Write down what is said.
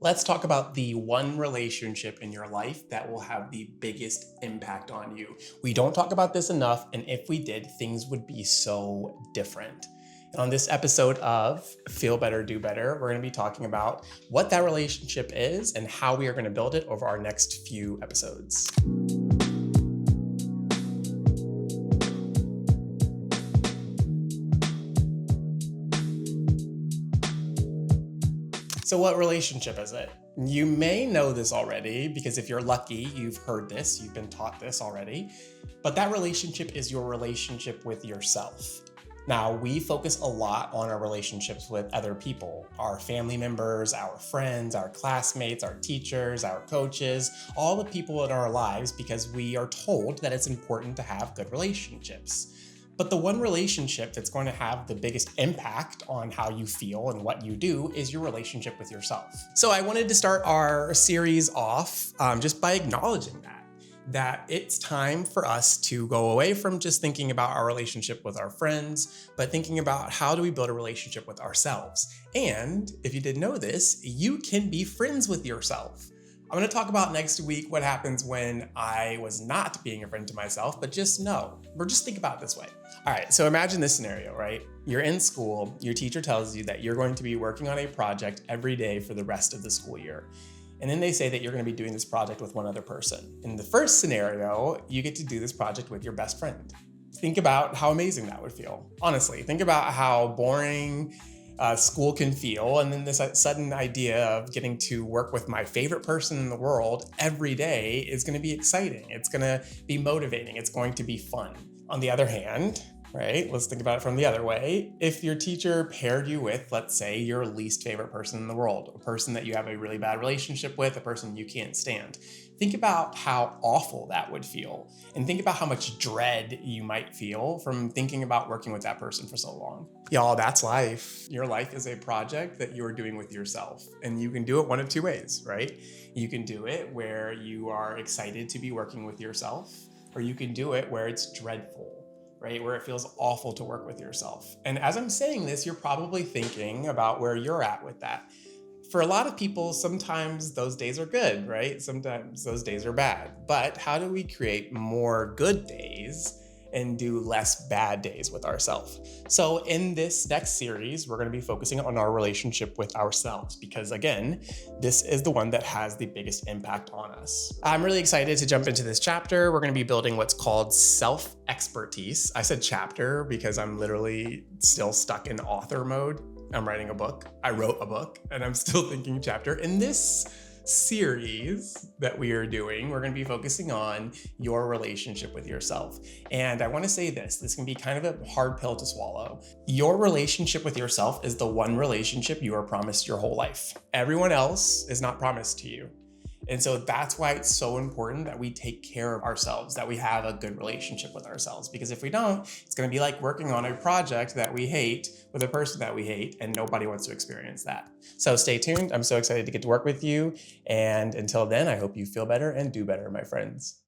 Let's talk about the one relationship in your life that will have the biggest impact on you. We don't talk about this enough, and if we did, things would be so different. And on this episode of Feel Better, Do Better, we're going to be talking about what that relationship is and how we are going to build it over our next few episodes. So, what relationship is it? You may know this already because if you're lucky, you've heard this, you've been taught this already. But that relationship is your relationship with yourself. Now, we focus a lot on our relationships with other people, our family members, our friends, our classmates, our teachers, our coaches, all the people in our lives because we are told that it's important to have good relationships. But the one relationship that's going to have the biggest impact on how you feel and what you do is your relationship with yourself. So I wanted to start our series off just by acknowledging that it's time for us to go away from just thinking about our relationship with our friends, but thinking about how do we build a relationship with ourselves. And if you didn't know this, you can be friends with yourself. I'm going to talk about next week what happens when I was not being a friend to myself, but just know, or just think about it this way. All right, so imagine this scenario, right? You're in school, your teacher tells you that you're going to be working on a project every day for the rest of the school year. And then they say that you're going to be doing this project with one other person. In the first scenario, you get to do this project with your best friend. Think about how amazing that would feel. Honestly, think about how boring school can feel. And then this sudden idea of getting to work with my favorite person in the world every day is going to be exciting. It's going to be motivating. It's going to be fun. On the other hand, right, let's think about it from the other way. If your teacher paired you with, let's say, your least favorite person in the world, a person that you have a really bad relationship with, a person you can't stand, think about how awful that would feel. And think about how much dread you might feel from thinking about working with that person for so long. Y'all, that's life. Your life is a project that you are doing with yourself. And you can do it one of two ways, right? You can do it where you are excited to be working with yourself, or you can do it where it's dreadful, right? Where it feels awful to work with yourself. And as I'm saying this, you're probably thinking about where you're at with that. For a lot of people, sometimes those days are good, right? Sometimes those days are bad. But how do we create more good days and do less bad days with ourselves? So in this next series, we're going to be focusing on our relationship with ourselves because, again, this is the one that has the biggest impact on us. I'm really excited to jump into this chapter. We're going to be building what's called self-expertise. I said chapter because I'm literally still stuck in author mode. I'm writing a book. I wrote a book and I'm still thinking chapter. In this series that we are doing, we're going to be focusing on your relationship with yourself. And I want to say this can be kind of a hard pill to swallow. Your relationship with yourself is the one relationship you are promised your whole life. Everyone else is not promised to you. And so that's why it's so important that we take care of ourselves, that we have a good relationship with ourselves. Because if we don't, it's going to be like working on a project that we hate with a person that we hate, and nobody wants to experience that. So stay tuned. I'm so excited to get to work with you. And until then, I hope you feel better and do better, my friends.